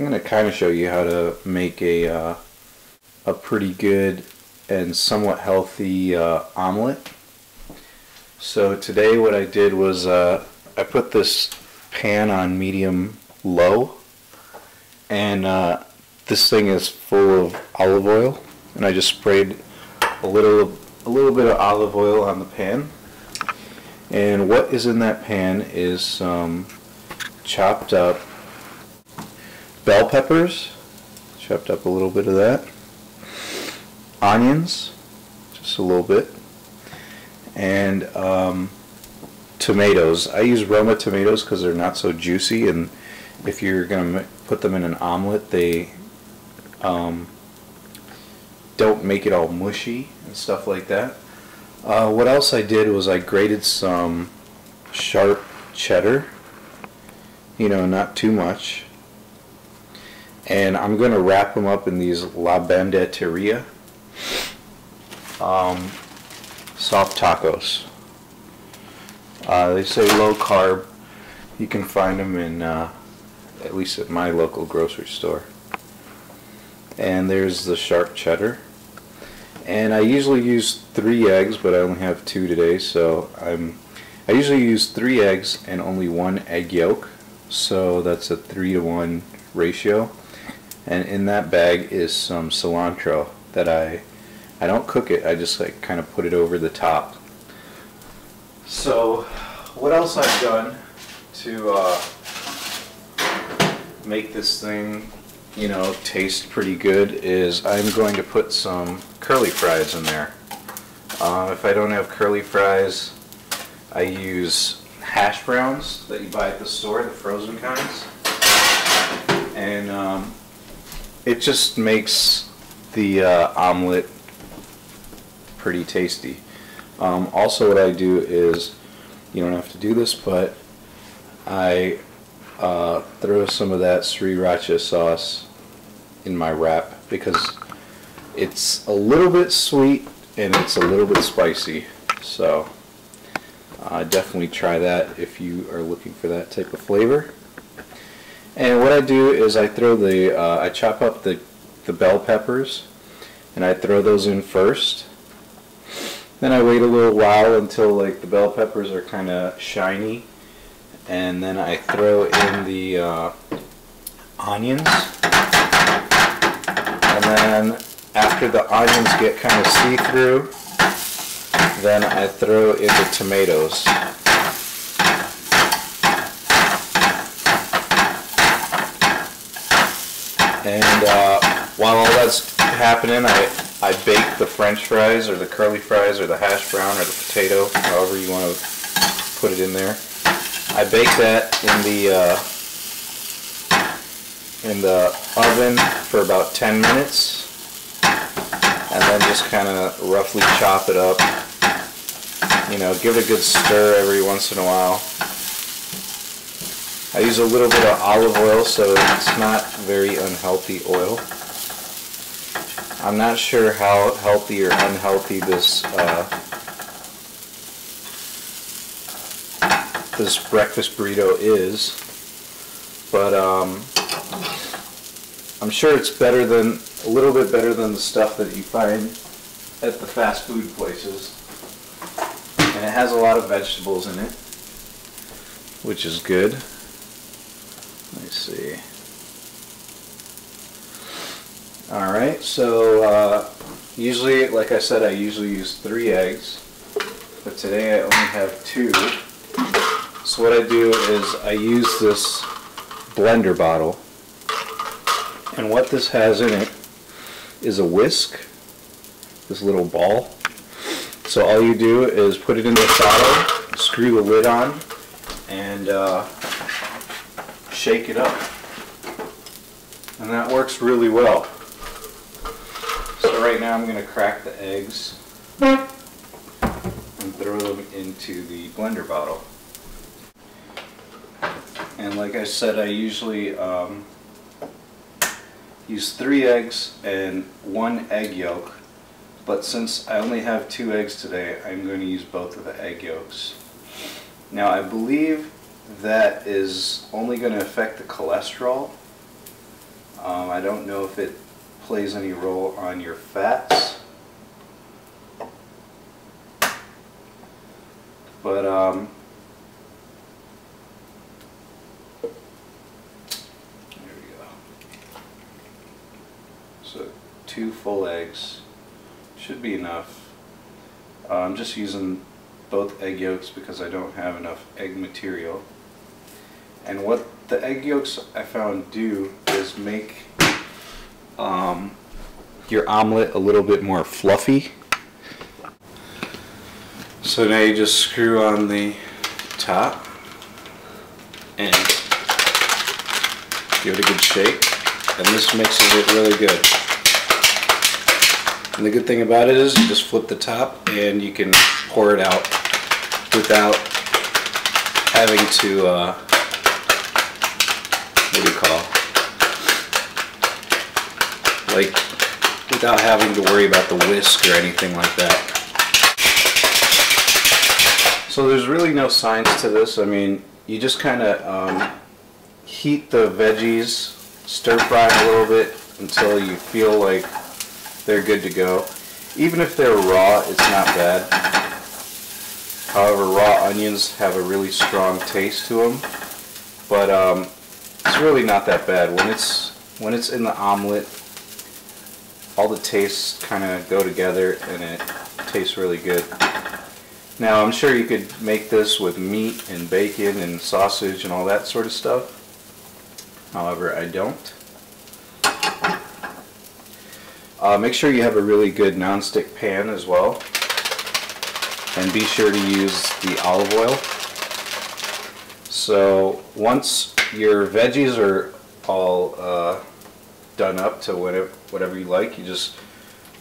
I'm going to kind of show you how to make a pretty good and somewhat healthy omelet. So today what I did was I put this pan on medium low, and this thing is full of olive oil, and I just sprayed a little bit of olive oil on the pan. And what is in that pan is some chopped up bell peppers, chopped up a little bit of that, onions, just a little bit, and tomatoes. I use Roma tomatoes because they're not so juicy, and if you're going to put them in an omelet, they don't make it all mushy and stuff like that. What else I did was I grated some sharp cheddar, not too much, and I'm going to wrap them up in these bandeteria soft tacos. They say low carb. You can find them in at least at my local grocery store. And there's the sharp cheddar. And I usually use 3 eggs, but I only have 2 today, so I usually use 3 eggs and only 1 egg yolk, so that's a 3-to-1 ratio. And in that bag is some cilantro that I don't cook it, I just kind of put it over the top. So what else I've done to make this thing taste pretty good is I'm going to put some curly fries in there. If I don't have curly fries, I use hash browns that you buy at the store, the frozen kinds, and it just makes the omelet pretty tasty. Also what I do is, you don't have to do this, but I throw some of that racha sauce in my wrap because it's a little bit sweet and it's a little bit spicy, so definitely try that if you are looking for that type of flavor. And what I do is I throw I chop up the bell peppers and I throw those in first. Then I wait a little while until the bell peppers are kind of shiny, and then I throw in the onions, and then after the onions get kind of see-through, then I throw in the tomatoes. And while all that's happening, I bake the french fries or the curly fries or the hash brown or the potato, however you want to put it in there. I bake that in the oven for about 10 minutes, and then just kind of roughly chop it up. Give it a good stir every once in a while. I use a little bit of olive oil, so it's not very unhealthy oil. I'm not sure how healthy or unhealthy this breakfast burrito is, but I'm sure it's a little bit better than the stuff that you find at the fast food places. And it has a lot of vegetables in it, which is good. Let me see. Alright, so usually, like I said, I usually use 3 eggs, but today I only have 2. So what I do is I use this blender bottle, and what this has in it is a whisk, this little ball. So all you do is put it in the bottle, screw the lid on, and shake it up. And that works really well. So right now I'm going to crack the eggs and throw them into the blender bottle. And like I said, I usually use 3 eggs and 1 egg yolk, but since I only have 2 eggs today, I'm going to use both of the egg yolks. Now I believe that is only going to affect the cholesterol, I don't know if it plays any role on your fats, but there we go. So 2 full eggs should be enough. I'm just using both egg yolks because I don't have enough egg material. And what the egg yolks I found do is make your omelet a little bit more fluffy. So now you just screw on the top and give it a good shake, and this mixes it really good. And the good thing about it is you just flip the top and you can pour it out without having to what do you call, like, without having to worry about the whisk or anything like that. So there's really no science to this. I mean, you just kind of heat the veggies, stir fry them a little bit until you feel like they're good to go. Even if they're raw, it's not bad. However, raw onions have a really strong taste to them, but it's really not that bad. When it's in the omelet, all the tastes kind of go together and it tastes really good. Now, I'm sure you could make this with meat and bacon and sausage and all that sort of stuff. However, I don't. Make sure you have a really good non-stick pan as well. And be sure to use the olive oil. So once your veggies are all done up to whatever you like, you just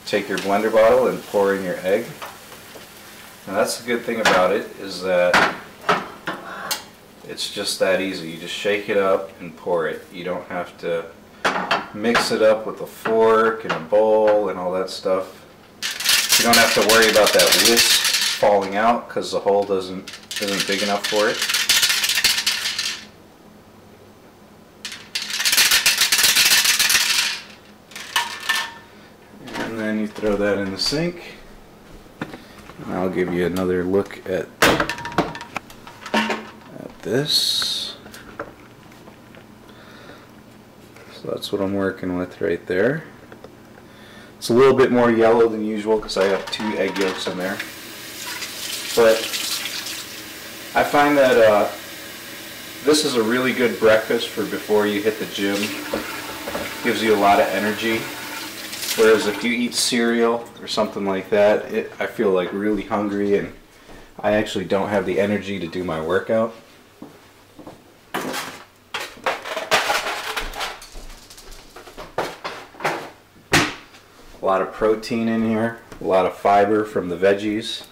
take your blender bottle and pour in your egg. Now that's the good thing about it, is that it's just that easy. You just shake it up and pour it. You don't have to mix it up with a fork and a bowl and all that stuff. You don't have to worry about that whisk falling out because the hole isn't big enough for it. And then you throw that in the sink. And I'll give you another look at this. So that's what I'm working with right there. It's a little bit more yellow than usual because I have 2 egg yolks in there. But I find that this is a really good breakfast for before you hit the gym. Gives you a lot of energy. Whereas if you eat cereal or something like that, I feel like really hungry and I actually don't have the energy to do my workout. A lot of protein in here, a lot of fiber from the veggies.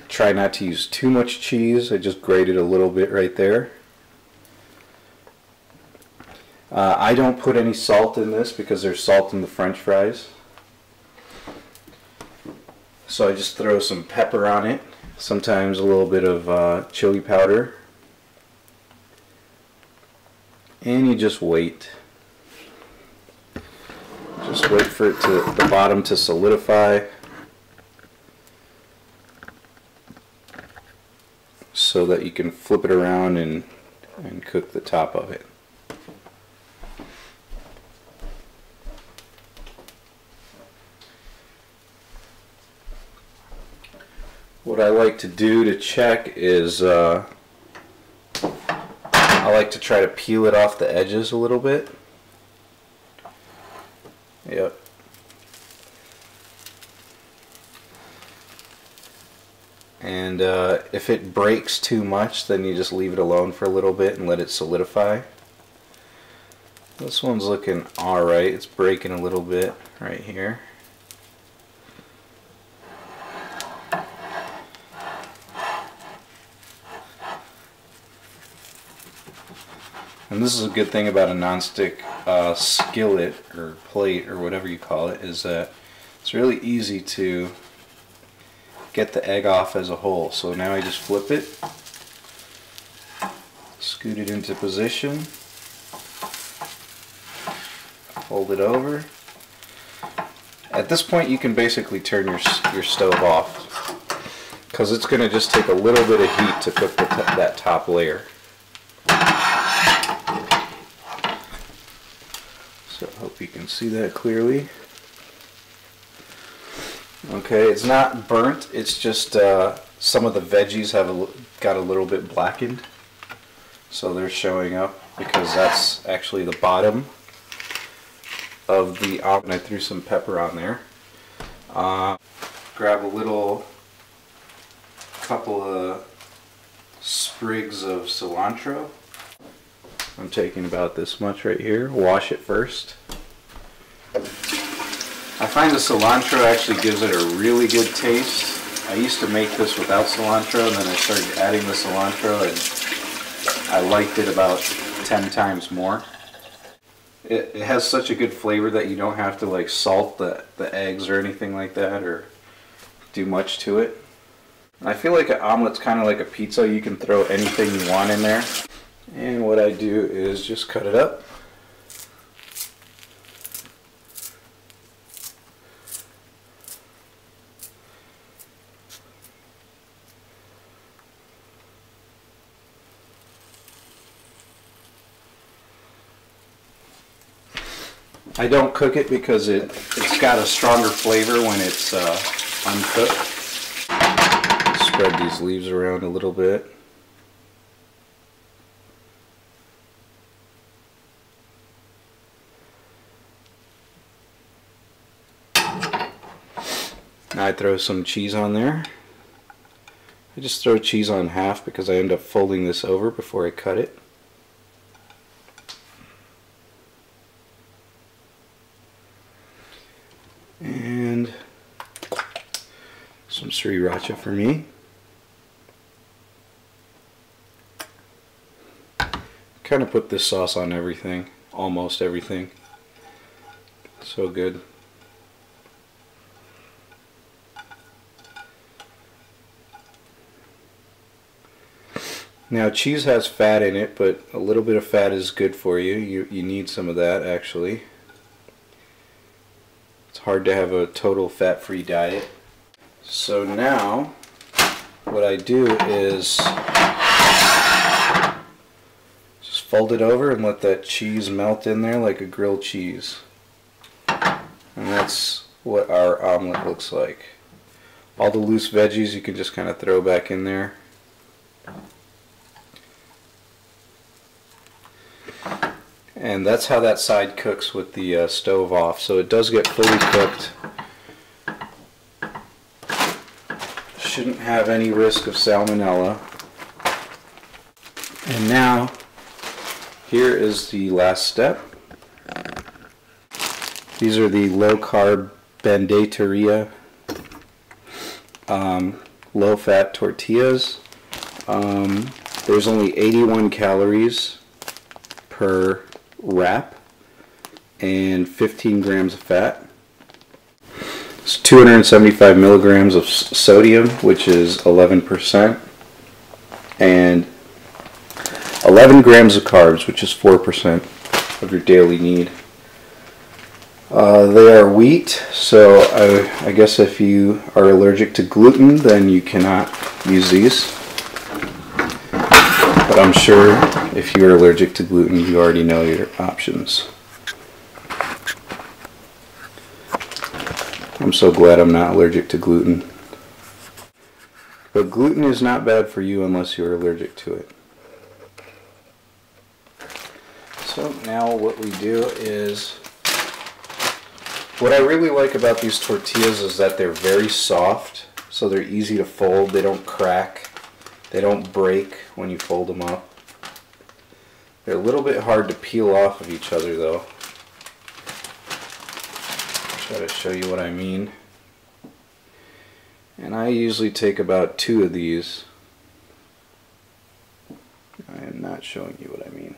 Try not to use too much cheese. I just grated a little bit right there. I don't put any salt in this because there's salt in the French fries. So I just throw some pepper on it, sometimes a little bit of chili powder. And you just wait. Just wait for it to the bottom to solidify so that you can flip it around and cook the top of it. What I like to do to check is I like to try to peel it off the edges a little bit. Yep. And if it breaks too much, then you just leave it alone for a little bit and let it solidify. This one's looking alright. It's breaking a little bit right here. And this is a good thing about a non-stick skillet or plate or whatever you call it, is that it's really easy to get the egg off as a whole. So now I just flip it, scoot it into position, Fold it over. At this point you can basically turn your stove off, because it's going to just take a little bit of heat to cook that top layer. So I hope you can see that clearly. Okay, it's not burnt, it's just some of the veggies got a little bit blackened. So they're showing up because that's actually the bottom of the omelet. I threw some pepper on there. Grab a couple of sprigs of cilantro. I'm taking about this much right here. Wash it first. I find the cilantro actually gives it a really good taste. I used to make this without cilantro, and then I started adding the cilantro, and I liked it about 10 times more. It has such a good flavor that you don't have to like salt the eggs or anything like that, or do much to it. I feel like an omelet's kind of like a pizza. You can throw anything you want in there. And what I do is just cut it up. I don't cook it because it's got a stronger flavor when it's uncooked. Spread these leaves around a little bit. Now I throw some cheese on there. I just throw cheese on half because I end up folding this over before I cut it. And some sriracha for me. Kind of put this sauce on everything, almost everything. So good. Now cheese has fat in it, but a little bit of fat is good for you. You need some of that actually. It's hard to have a total fat-free diet. So now what I do is just fold it over and let that cheese melt in there like a grilled cheese. And that's what our omelet looks like. All the loose veggies you can just kind of throw back in there. And that's how that side cooks with the stove off. So it does get fully cooked. Shouldn't have any risk of salmonella. And now, here is the last step. These are the low carb bandeteria, low fat tortillas. There's only 81 calories per wrap and 15 grams of fat. It's 275 milligrams of sodium, which is 11%, and 11 grams of carbs, which is 4% of your daily need. They are wheat, so I guess if you are allergic to gluten, then you cannot use these. But I'm sure if you're allergic to gluten, you already know your options. I'm so glad I'm not allergic to gluten. But gluten is not bad for you unless you're allergic to it. So now what we do is, what I really like about these tortillas is that they're very soft, so they're easy to fold. They don't crack. They don't break when you fold them up. They're a little bit hard to peel off of each other though. Try to show you what I mean. And I usually take about 2 of these. I am not showing you what I mean.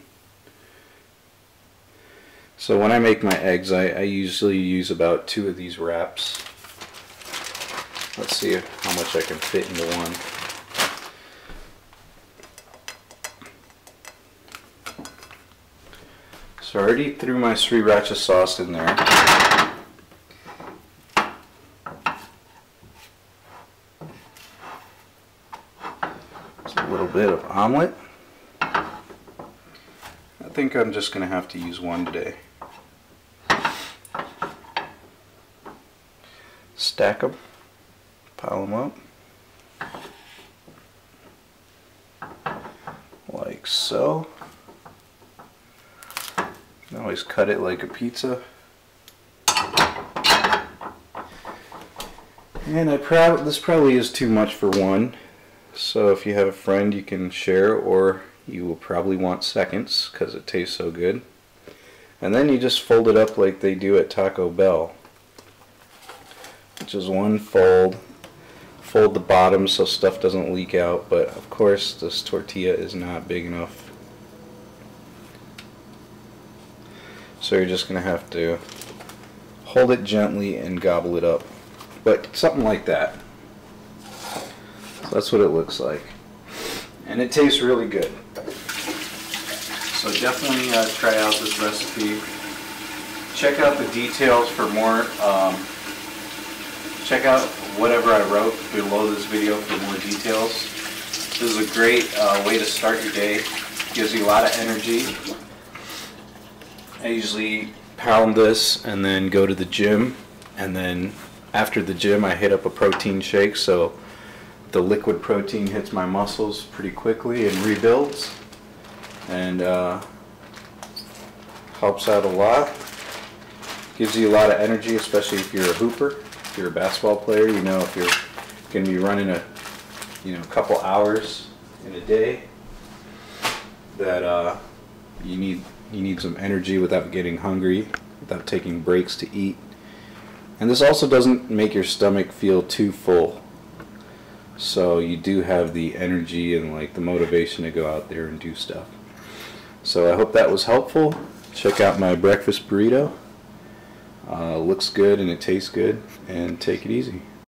So when I make my eggs, I usually use about 2 of these wraps. Let's see how much I can fit into one. So I already threw my sriracha sauce in there. Just a little bit of omelet. I think I'm just going to have to use one today. Stack them, pile them up, like so. You can always cut it like a pizza. And this probably is too much for one, so if you have a friend you can share, or you will probably want seconds because it tastes so good. And then you just fold it up like they do at Taco Bell, which is one fold. Fold the bottom so stuff doesn't leak out, but of course this tortilla is not big enough. So you're just going to have to hold it gently and gobble it up. But something like that. So that's what it looks like. And it tastes really good. So definitely try out this recipe. Check out the details for more. Check out whatever I wrote below this video for more details. This is a great way to start your day. Gives you a lot of energy. I usually pound this and then go to the gym, and then after the gym I hit up a protein shake, so the liquid protein hits my muscles pretty quickly and rebuilds, and helps out a lot. Gives you a lot of energy, especially if you're a hooper. If you're a basketball player, you know, if you're going to be running a couple hours in a day, that you need some energy without getting hungry, without taking breaks to eat. And this also doesn't make your stomach feel too full, so you do have the energy and like the motivation to go out there and do stuff. So I hope that was helpful. Check out my breakfast burrito. Looks good and it tastes good, and take it easy.